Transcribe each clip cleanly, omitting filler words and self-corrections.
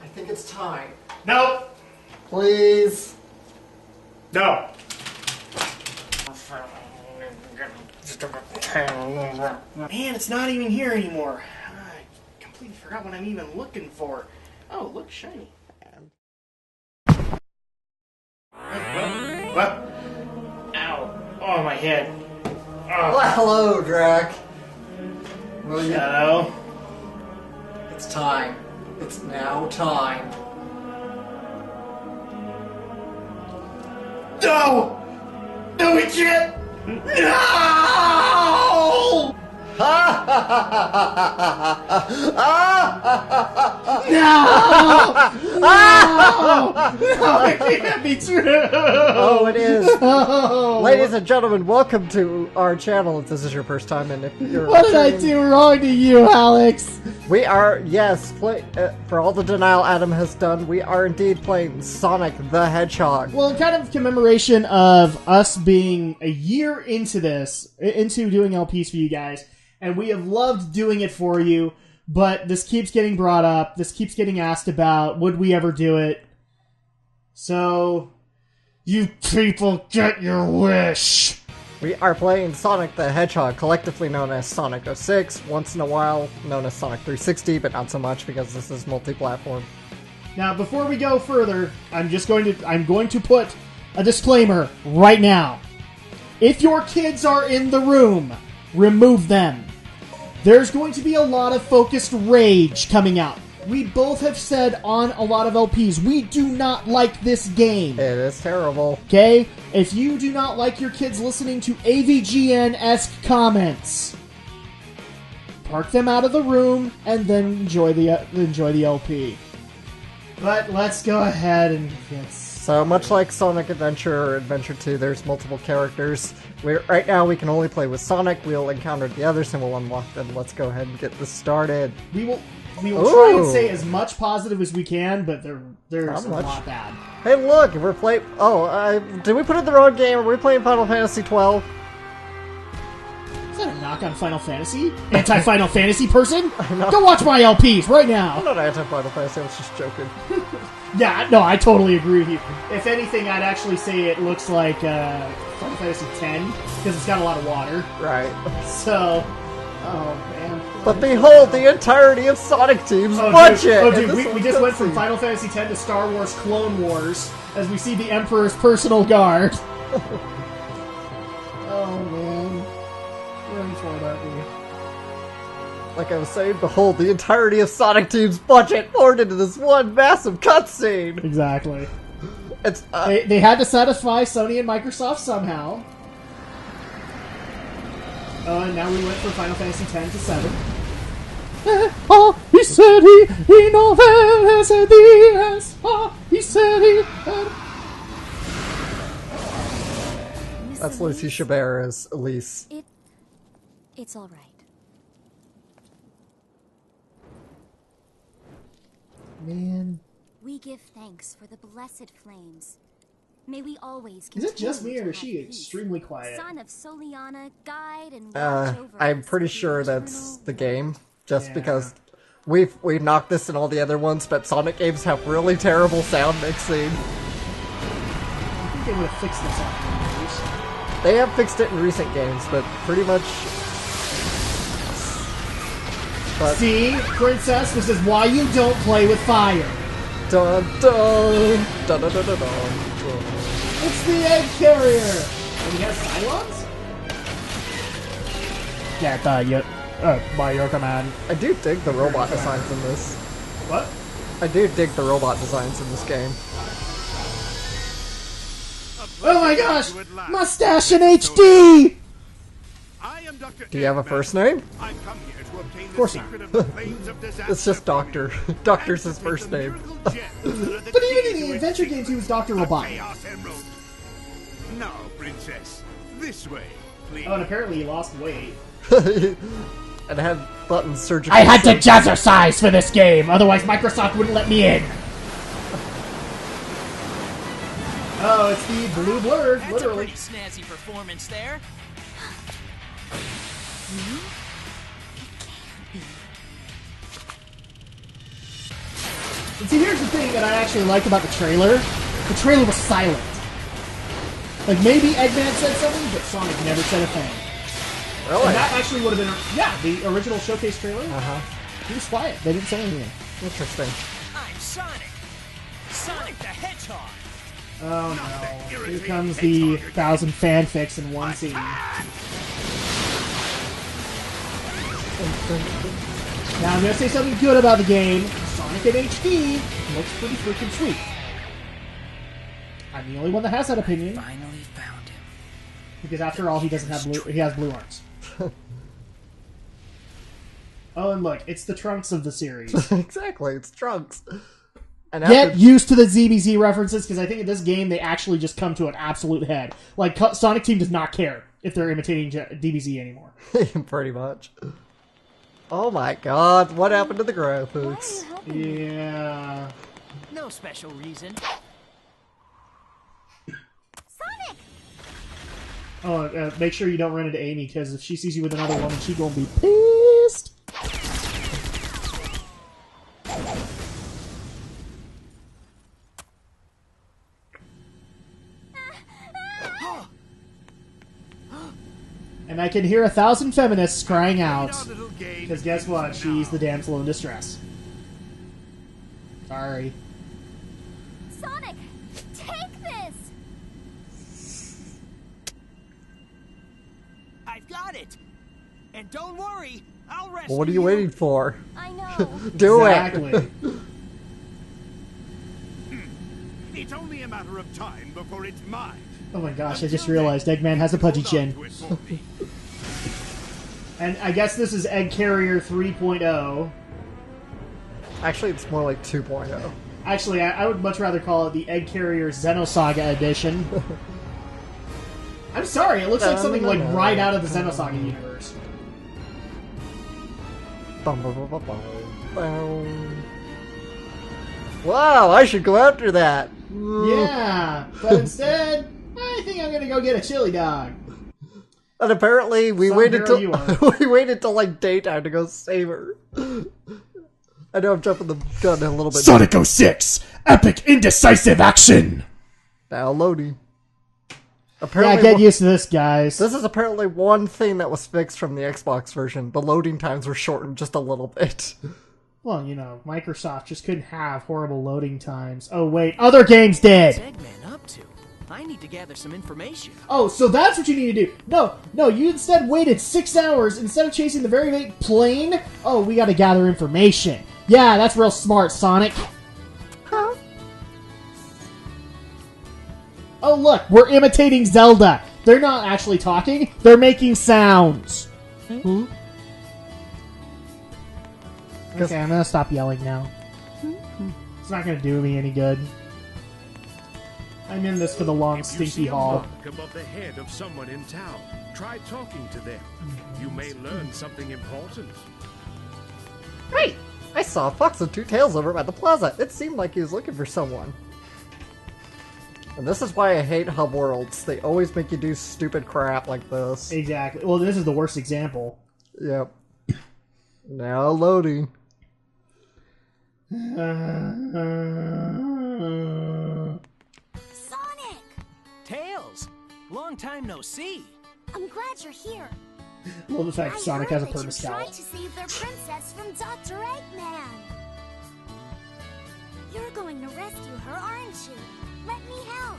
I think it's time. No! Please. No! Man, it's not even here anymore. I completely forgot what I'm even looking for. Oh, look, shiny. What? Ow. Oh, my head. Oh. Well, hello, Drak. Shadow. It's time. It's now time. No! No, we can't! No! No! No! It can't be true! Oh, it is. No! Ladies and gentlemen, welcome to our channel if this is your first time and if you're What did I do wrong to you, Alex? We are, yes, for all the denial Adam has done, we are indeed playing Sonic the Hedgehog. Well, kind of commemoration of us being a year into this, into doing LPs for you guys, and we have loved doing it for you, but this keeps getting brought up, this keeps getting asked about, would we ever do it? So, you people get your wish! We are playing Sonic the Hedgehog, collectively known as Sonic 06, once in a while known as Sonic 360, but not so much because this is multi-platform. Now, before we go further, I'm going to put a disclaimer right now. If your kids are in the room, remove them. There's going to be a lot of focused rage coming out. We both have said on a lot of LPs, we do not like this game. It is terrible. Okay? If you do not like your kids listening to AVGN-esque comments, park them out of the room and then enjoy the LP. But let's go ahead and get... So much like Sonic Adventure or Adventure 2, there's multiple characters. Right now we can only play with Sonic. We'll encounter the others and we'll unlock them. Let's go ahead and get this started. We will try and say as much positive as we can, but there's a lot bad. Hey, look, we're playing... Oh, did we put in the wrong game? Are we playing Final Fantasy 12? Is that a knock on Final Fantasy? Anti-Final Fantasy person? Go watch my LPs right now! I'm not anti-Final Fantasy, I was just joking. Yeah, no, I totally agree with you. If anything, I'd actually say it looks like Final Fantasy X, because it's got a lot of water. Right. So, oh man. But behold, the entirety of Sonic Team's budget! We just went from Final Fantasy X to Star Wars Clone Wars, as we see the Emperor's personal guard. Oh man. Really for that movie. Like I was saying, behold, the entirety of Sonic Team's budget poured into this one massive cutscene! Exactly. It's, they had to satisfy Sony and Microsoft somehow. Oh, and now we went from Final Fantasy X to 7. Oh, he said he know that oh, he said he had... That's Lucy Chabert as Elise. It's all right. Man. We give thanks for the blessed flames. May we always Is it just me, or is she extremely quiet? Son of Soliana, guide and watch over I'm us pretty with sure the that's eternal the game, just because we've knocked this in all the other ones, but Sonic games have really terrible sound mixing. I think they would have fixed this after years. They have fixed it in recent games, but pretty much... But see, Princess, this is why you don't play with fire. Dun dun dun dun dun dun dun. It's the egg carrier! And he has Cylons? Yeah, by your command. I do dig the robot designs in this. What? I do dig the robot designs in this game. Oh my gosh! Mustache in HD! Do you have a first name? Of course not. It's just Doctor. Doctor's his first name. But even in the adventure games, he was Dr. Robot. No, princess. This way, please. Oh, and apparently he lost weight. And had buttons surgically. I had to jazzercise for this game, otherwise Microsoft wouldn't let me in. Oh, it's the blue blur, literally. That's a pretty snazzy performance there. And see, here's the thing that I actually liked about the trailer. The trailer was silent. Like, maybe Eggman said something, but Sonic never said a thing. Really? And that actually would have been... Yeah, the original showcase trailer. Uh-huh. He was quiet. They didn't say anything. Interesting. I'm Sonic. Sonic the Hedgehog. Oh no. Here comes the 1,000 fanfics in one scene. Now I'm gonna say something good about the game. Sonic in HD looks pretty freaking sweet. I'm the only one that has that opinion. Finally found him. Because after all, he doesn't have blue. He has blue arms. Oh, and look, it's the Trunks of the series. Exactly, it's Trunks. And Get used to the ZBZ references, because I think in this game they actually just come to an absolute head. Like, Sonic Team does not care if they're imitating DBZ anymore. Pretty much. Oh my god, what happened to the graphics? Yeah. No special reason. Sonic! Oh, make sure you don't run into Amy, because if she sees you with another woman, she's gonna be pissed. And I can hear 1,000 feminists crying out. Because guess what? She's the damsel in distress. Sorry. Sonic! Take this! I've got it. And don't worry, I'll rescue Well, what are you waiting for? I know. Do Exactly. it! It's only a matter of time before it's mine. Oh my gosh, I just realized Eggman has a pudgy chin. And I guess this is Egg Carrier 3.0. Actually, it's more like 2.0. Actually, I would much rather call it the Egg Carrier Xenosaga edition. I'm sorry, it looks like something like right out of the Xenosaga universe. Wow, I should go after that. Yeah, but instead, I think I'm gonna go get a chili dog. And apparently, we Some waited girl till you are. we waited till like daytime to go save her. I know I'm jumping the gun a little bit. Sonic 06, epic indecisive action. Now loading. Yeah, Apparently, get used to this, guys. this is apparently one thing that was fixed from the Xbox version. The loading times were shortened just a little bit. Well, you know, Microsoft just couldn't have horrible loading times. Oh wait, other games did. What's Eggman up to? I need to gather some information. Oh, so that's what you need to do. No, you instead waited 6 hours instead of chasing the very late plane. Oh, we gotta gather information. Yeah, that's real smart, Sonic. Huh? Oh, look, we're imitating Zelda. They're not actually talking, they're making sounds. Hmm? Okay, I'm gonna stop yelling now. It's not gonna do me any good. I'm in this for the long, If you stinky see a haul. mark above the head of someone in town, try talking to them. You may learn something important. Hey! I saw a fox with 2 tails over by the plaza. It seemed like he was looking for someone. And this is why I hate hub worlds. They always make you do stupid crap like this. Exactly. Well, this is the worst example. Yep. Now loading. Sonic! Tails! Long time no see. I'm glad you're here. Well, the fact I Sonic heard has a that you perma tried scout. to save their princess from Dr. Eggman. You're going to rescue her, aren't you? Let me help.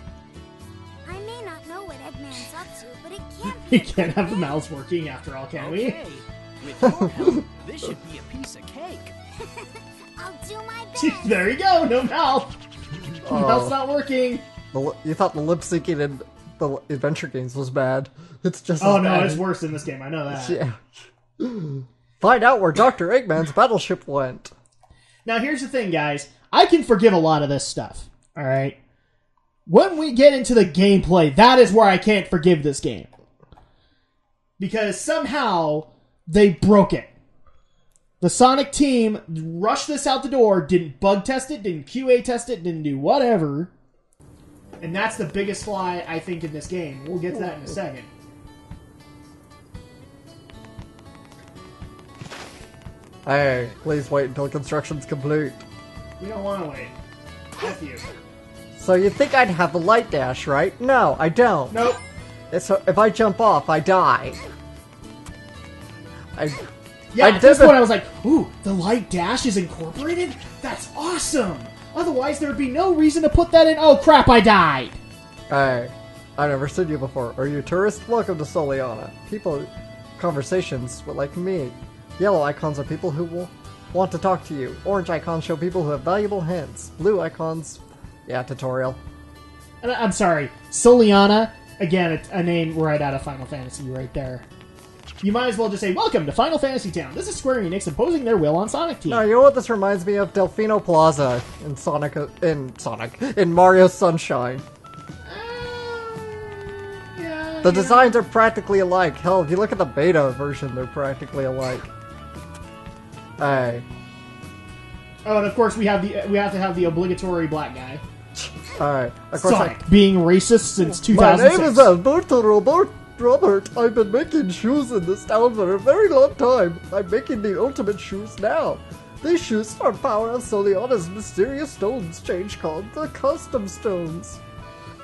I may not know what Eggman's up to, but it can't be. We can't have the mouths working after all, can we? Okay. With your help, this should be a piece of cake. I'll do my best. There you go, no mouth. Oh. Mouth's not working. You thought the lip syncing in the adventure games was bad. It's just Oh as no, bad. it's worse in this game. I know that. Yeah. Find out where Dr. Eggman's battleship went. Now here's the thing, guys. I can forgive a lot of this stuff. All right. When we get into the gameplay, that is where I can't forgive this game. Because somehow they broke it. The Sonic team rushed this out the door, didn't bug test it, didn't QA test it, didn't do whatever. And that's the biggest flaw, I think, in this game. We'll get to that in a second. Hey, please wait until construction's complete. We don't want to wait. F you. So you think I'd have the light dash, right? No, I don't. Nope. So if I jump off, I die. Yeah, at this point I was like, ooh, the light dash is incorporated? That's awesome! Otherwise there would be no reason to put that in. Oh crap, I died! Hey, I've never seen you before. Are you a tourist? Welcome to Soliana. People, conversations like me. Yellow icons are people who will want to talk to you. Orange icons show people who have valuable hints. Blue icons, yeah, tutorial. And I'm sorry, Soliana, again, it's a name right out of Final Fantasy right there. You might as well just say, welcome to Final Fantasy Town. This is Square Enix imposing their will on Sonic Team. No, you know what this reminds me of? Delfino Plaza in Mario Sunshine. Yeah, The designs are practically alike. Hell, if you look at the beta version, they're practically alike. Hey. Oh, and of course we have to have the obligatory black guy. Alright. Of course Sonic, being racist since My 2006. name is Alberto Robert. I've been making shoes in this town for a very long time. I'm making the ultimate shoes now. These shoes start power of Soliana's mysterious stones change called the custom stones.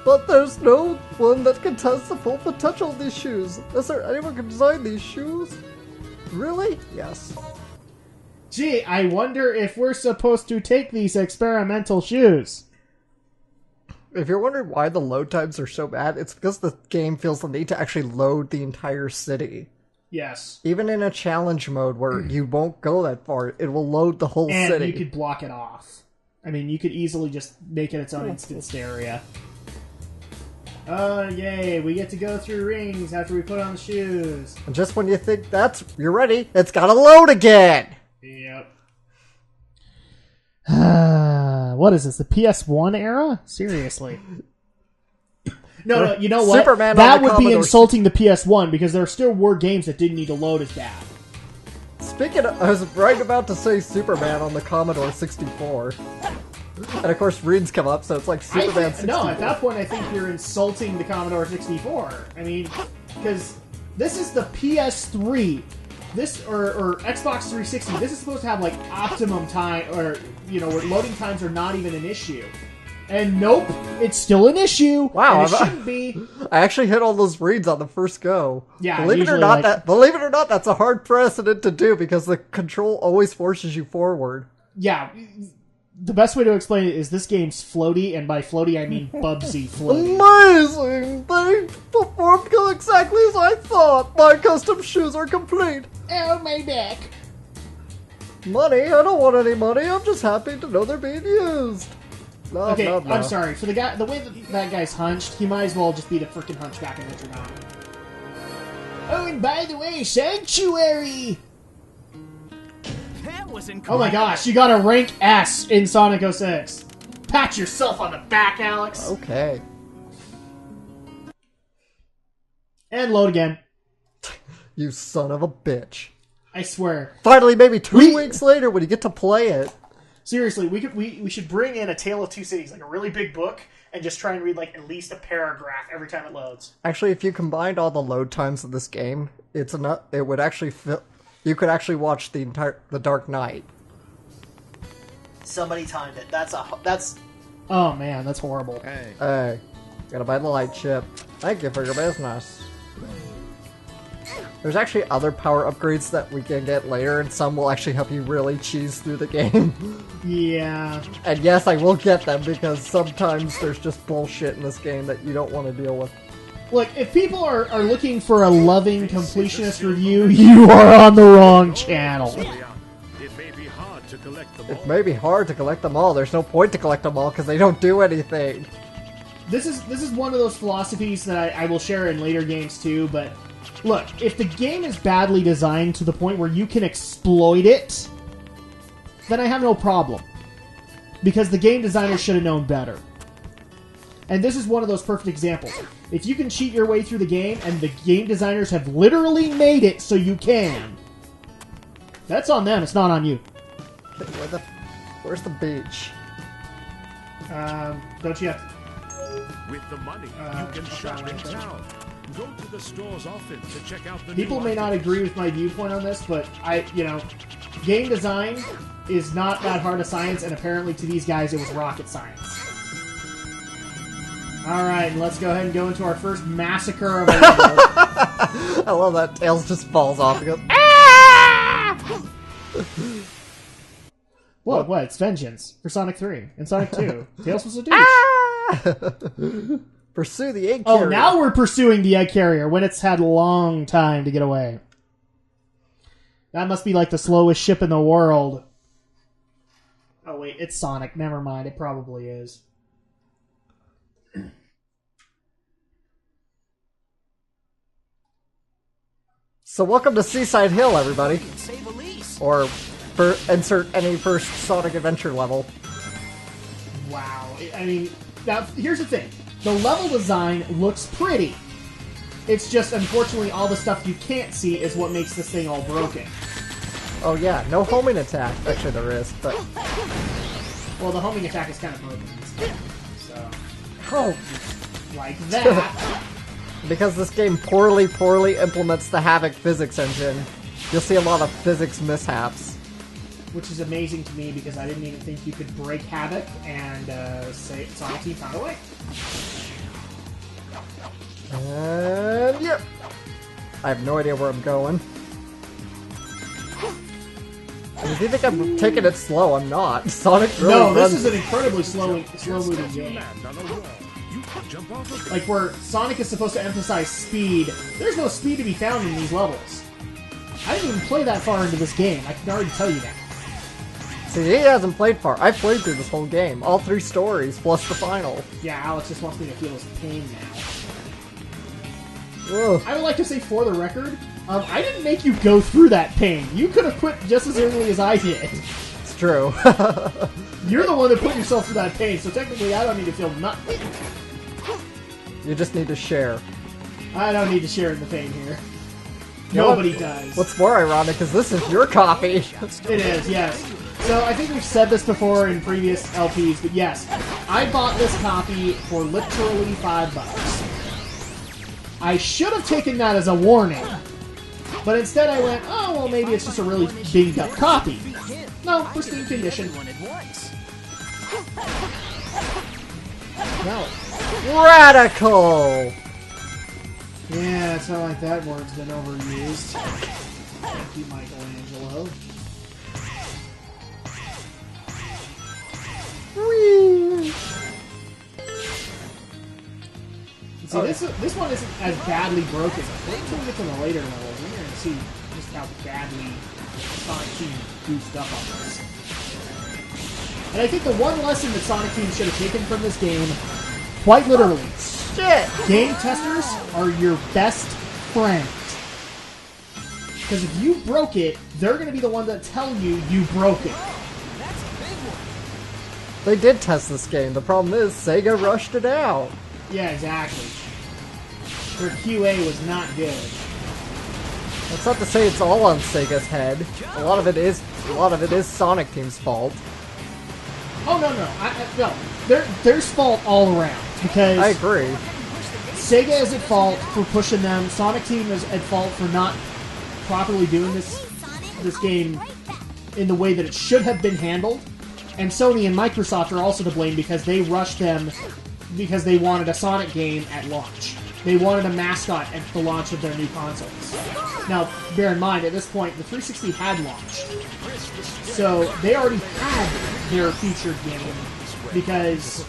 But there's no one that can test the full potential of these shoes. Is there anyone who can design these shoes? Really? Yes. Gee, I wonder if we're supposed to take these experimental shoes. If you're wondering why the load times are so bad, it's because the game feels the need to actually load the entire city. Yes. Even in a challenge mode where you won't go that far, it will load the whole And city. you could block it off. I mean, you could easily just make it its own instanced area. Yay, we get to go through rings after we put on the shoes. And just when you think you're ready, it's gotta load again! Yep. What is this, the PS1 era? Seriously. No, you know what? Superman that on the would be Commodore insulting the PS1 because there still were games that didn't need to load as bad. Speaking of, I was right about to say Superman on the Commodore 64. And of course, reads come up, so it's like Superman 64. No, at that point I think you're insulting the Commodore 64. I mean, because this is the PS3. This, or Xbox 360, this is supposed to have like optimum time, or, you know, where loading times are not even an issue. And nope, it's still an issue. Wow, and it shouldn't be. I actually hit all those reads on the first go. Yeah, believe it or not, that's a hard precedent to do because the control always forces you forward. Yeah, the best way to explain it is this game's floaty, and by floaty I mean Bubsy floaty. Amazing! They performed exactly as I thought. My custom shoes are complete. Oh, my back. Money? I don't want any money. I'm just happy to know they're being used. No, Okay, no, no. I'm sorry. For the way that guy's hunched, he might as well just be the freaking hunchback in Notre Dame. Oh, and by the way, Sanctuary! That was Oh my gosh, you got a rank S in Sonic 06. Pat yourself on the back, Alex. Okay. And load again. You son of a bitch. I swear. Finally, maybe 2 weeks later when you get to play it. Seriously, we should bring in A Tale of Two Cities, like a really big book, and just try and read like at least a paragraph every time it loads. Actually, if you combined all the load times of this game, it would actually you could actually watch the Dark Knight. Somebody timed it. That's. Oh man, that's horrible. Hey, gotta buy the light chip. Thank you for your business. There's actually other power upgrades that we can get later, and some will actually help you really cheese through the game. Yeah. And yes, I will get them, because sometimes there's just bullshit in this game that you don't want to deal with. Look, if people are looking for a loving completionist review, you are on the wrong channel. It may be hard to collect them all. It may be hard to collect them all. There's no point to collect them all, because they don't do anything. This is one of those philosophies that I will share in later games too, but look, if the game is badly designed to the point where you can exploit it, then I have no problem. Because the game designers should have known better. And this is one of those perfect examples. If you can cheat your way through the game, and the game designers have literally made it so you can, that's on them, it's not on you. Where's the beach? Don't you have to... With the money, you can shop in town. Go to the stores often to check out the People new may not items. agree with my viewpoint on this, but game design is not that hard a science, and apparently to these guys it was rocket science. Alright, let's go ahead and go into our first massacre of a level. I love that Tails just falls off and goes, ah! What? It's vengeance for Sonic 3 and Sonic 2. Tails was a douche. Ah! Pursue the egg carrier. Oh, now we're pursuing the egg carrier when it's had a long time to get away. That must be like the slowest ship in the world. Oh wait, it's Sonic. Never mind, it probably is. So welcome to Seaside Hill, everybody. Save Elise. Or insert any first Sonic Adventure level. Wow. I mean, now, here's the thing. The level design looks pretty. It's just, unfortunately, all the stuff you can't see is what makes this thing all broken. Oh yeah, no homing attack. Actually there is, but... Well, the homing attack is kind of broken in this game, so... Oh, Like that. because this game poorly implements the Havoc physics engine, you'll see a lot of physics mishaps. Which is amazing to me because I didn't even think you could break Havoc and say Sonic Team found a way. And yep. I have no idea where I'm going. If you think I'm taking it slow, I'm not. Sonic really No, this runs... is an incredibly slow-moving game. Land on a wall. You could jump off a Like, where Sonic is supposed to emphasize speed, there's no speed to be found in these levels. I didn't even play that far into this game, I can already tell you that. See, he hasn't played far. I've played through this whole game. All 3 stories, plus the final. Yeah, Alex just wants me to feel his pain now. Ugh. I would like to say, for the record, I didn't make you go through that pain. You could have quit just as early as I did. It's true. You're the one that put yourself through that pain, so technically I don't need to feel nothing. You just need to share. I don't need to share in the pain here. You know Nobody what- does. What's more ironic is this is your copy. It is, yes. So I think we've said this before in previous LPs, but yes, I bought this copy for literally $5. I should have taken that as a warning, but instead I went, oh, well, maybe it's just a really beat up copy. No, pristine condition. No. Radical! Yeah, it's not like that word's been overused. Thank you, Michelangelo. Whee! See, this one isn't as badly broken. Wait until we get to the later levels. We're going to see just how badly Sonic Team goofed up on this. And I think the one lesson that Sonic Team should have taken from this game, quite literally, Shit! game testers are your best friend. Because if you broke it, they're going to be the one that tell you you broke it. They did test this game. The problem is, Sega rushed it out. Yeah, exactly. Their QA was not good. That's not to say it's all on Sega's head. A lot of it is Sonic Team's fault. Oh no, no, there's fault all around because I agree. Sega is at fault for pushing them. Sonic Team is at fault for not properly doing this game in the way that it should have been handled. And Sony and Microsoft are also to blame because they rushed them because they wanted a Sonic game at launch. They wanted a mascot at the launch of their new consoles. Now, bear in mind, at this point, the 360 had launched. So, they already had their featured game because...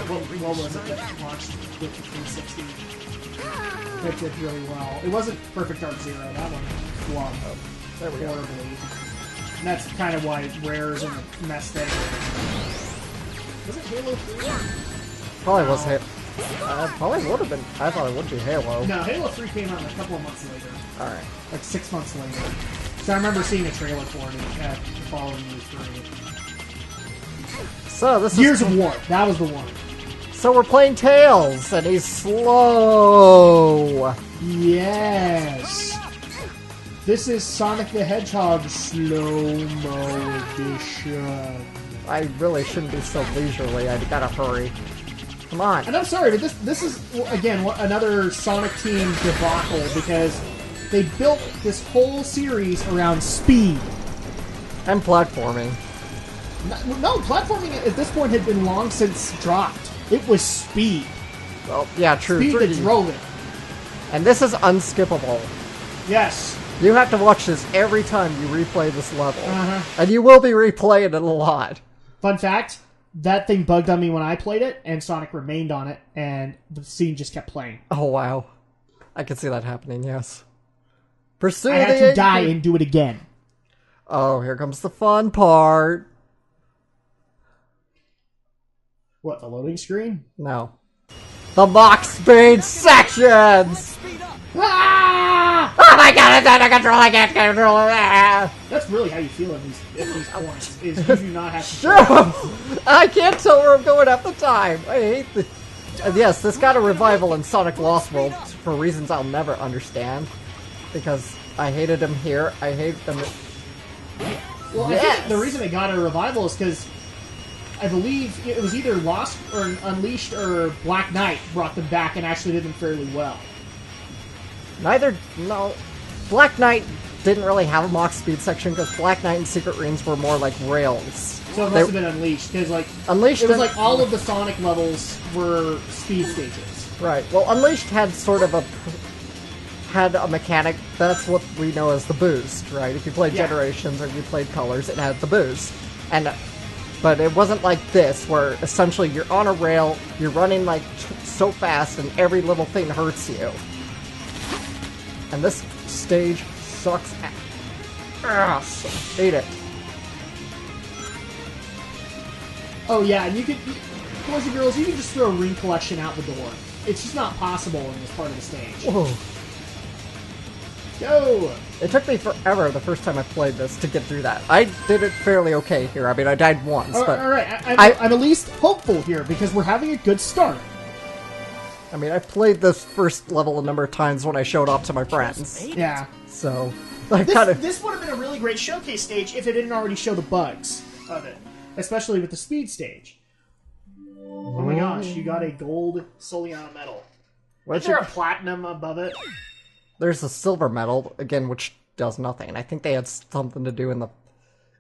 what was it that launched with the 360? That did really well. It wasn't Perfect Dark Zero. That one flopped There we go. horribly. And that's kind of why Rare's in the mess there. Was it Halo 3? Probably was Halo. Probably would have been. I thought it would be Halo. No, Halo 3 came out a couple of months later. Alright. Like 6 months later. So I remember seeing a trailer for it at the following E3. So this Gears is. of War. That was the one. So we're playing Tails, and he's slow. Yes! This is Sonic the Hedgehog slow-mo edition. I really shouldn't be so leisurely. I gotta hurry. Come on. And I'm sorry, but this is, again, another Sonic Team debacle because they built this whole series around speed. And platforming. No, platforming at this point had been long since dropped. It was speed. Well, yeah, true. Speed that 3D. drove it. And this is unskippable. Yes. You have to watch this every time you replay this level. Uh-huh. And you will be replaying it a lot. Fun fact, that thing bugged on me when I played it, and Sonic remained on it, and the scene just kept playing. Oh, wow. I can see that happening, yes. Pursue I had the to die and do it again. Oh, here comes the fun part. What, the loading screen? No. The mock speed sections! Speed up. Ah! Oh my god, it's out of control, I can't control it! That's really how you feel in these points, is you do not have to... Shut up! I can't tell where I'm going half the time. I hate the... yes, this got a revival in Sonic Lost World for reasons I'll never understand. Because I hated him here, I hate them... Well, I think the reason it got a revival is because I believe it was either Lost or Unleashed or Black Knight brought them back and actually did them fairly well. No. Black Knight didn't really have a mock speed section because Black Knight and Secret Rings were more like rails. So it must have been Unleashed, because like Unleashed it was like all of the Sonic levels were speed stages. Right. Well, Unleashed had sort of had a mechanic. That's what we know as the boost, right? If you played Generations or you played Colors, it had the boost. But it wasn't like this, where essentially you're on a rail, you're running like so fast, and every little thing hurts you. And this stage sucks ass. Hate it. Oh yeah, and you could, boys and girls, you can just throw Ring Collection out the door. It's just not possible in this part of the stage. Whoa. Go! It took me forever the first time I played this to get through that. I did it fairly okay here. I mean, I died once, but... Alright, I'm at least hopeful here, because we're having a good start. I mean, I played this first level a number of times when I showed off to my friends. Yeah. So, I kind of... This would have been a really great showcase stage if it didn't already show the bugs of it. Especially with the speed stage. Oh my gosh, you got a gold Soliana medal. Is there a platinum above it? There's a silver medal, again, which does nothing. I think they had something to do in the...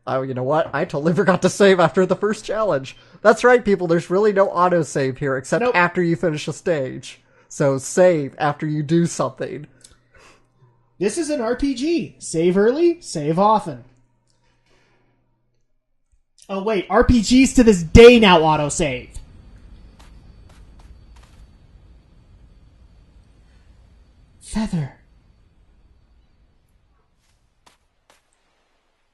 Oh, you know what? I totally forgot to save after the first challenge. That's right, people. There's really no autosave here, except after you finish a stage. So save after you do something. This is an RPG. Save early, save often. Oh wait, RPGs to this day now autosave. Feather.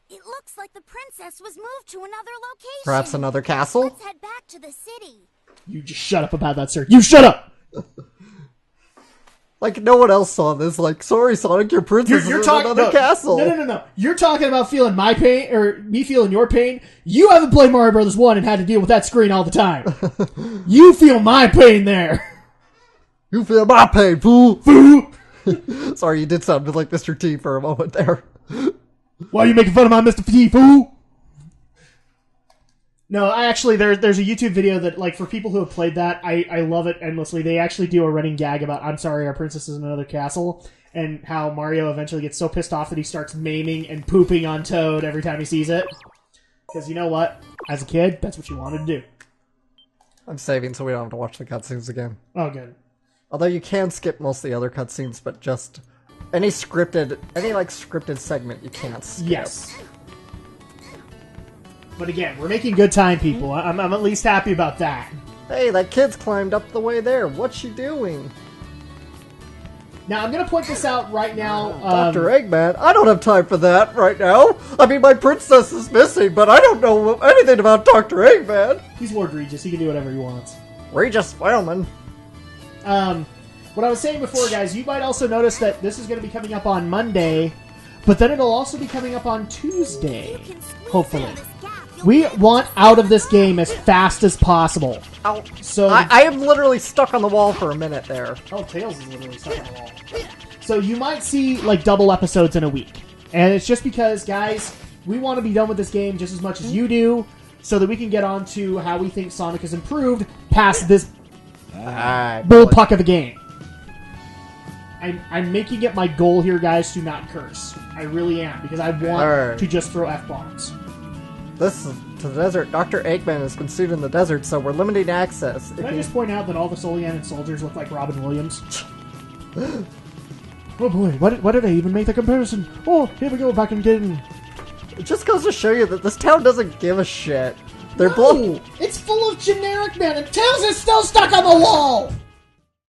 It looks like the princess was moved to another location. Perhaps another castle? Let's head back to the city. You just shut up about that, sir. You shut up! Like, no one else saw this. Like, sorry, Sonic, your princess is in another castle. No. You're talking about feeling my pain, or me feeling your pain. You haven't played Mario Brothers 1 and had to deal with that screen all the time. You feel my pain there. You feel my pain, fool. Fool. Sorry, you did sound like Mr. T for a moment there. Why are you making fun of my Mr. T, fool? No, I actually, there's a YouTube video that, like, for people who have played that, I love it endlessly. They actually do a running gag about, I'm sorry, our princess is in another castle, and how Mario eventually gets so pissed off that he starts maiming and pooping on Toad every time he sees it. Because you know what? As a kid, that's what you wanted to do. I'm saving so we don't have to watch the cutscenes again. Oh, good. Although you can skip most of the other cutscenes, but just any scripted segment you can't skip. Yes. But again, we're making good time, people. I'm at least happy about that. Hey, that kid's climbed up the way there. What's she doing? Now, I'm going to point this out right now. Dr. Eggman? I don't have time for that right now. I mean, my princess is missing, but I don't know anything about Dr. Eggman. He's Lord Regis. He can do whatever he wants. Regis Spellman. What I was saying before, guys, you might also notice that this is going to be coming up on Monday, but then it'll also be coming up on Tuesday, hopefully. We want out of this game as fast as possible. Ow. So I am literally stuck on the wall for a minute there. Oh, Tails is literally stuck on the wall. So you might see, like, double episodes in a week. And it's just because, guys, we want to be done with this game just as much as you do, so that we can get on to how we think Sonic has improved past this bullpuck of a game. I'm making it my goal here, guys, to not curse. I really am, because I want to just throw F-bombs. this to the desert. Dr. Eggman has been sued in the desert, so we're limiting access. Can I just point out that all the Solianan soldiers look like Robin Williams? Oh boy, why did I even make the comparison? Oh, here we go, back in game. It just goes to show you that this town doesn't give a shit. They're No, it's full of generic men, and Tails is still stuck on the wall!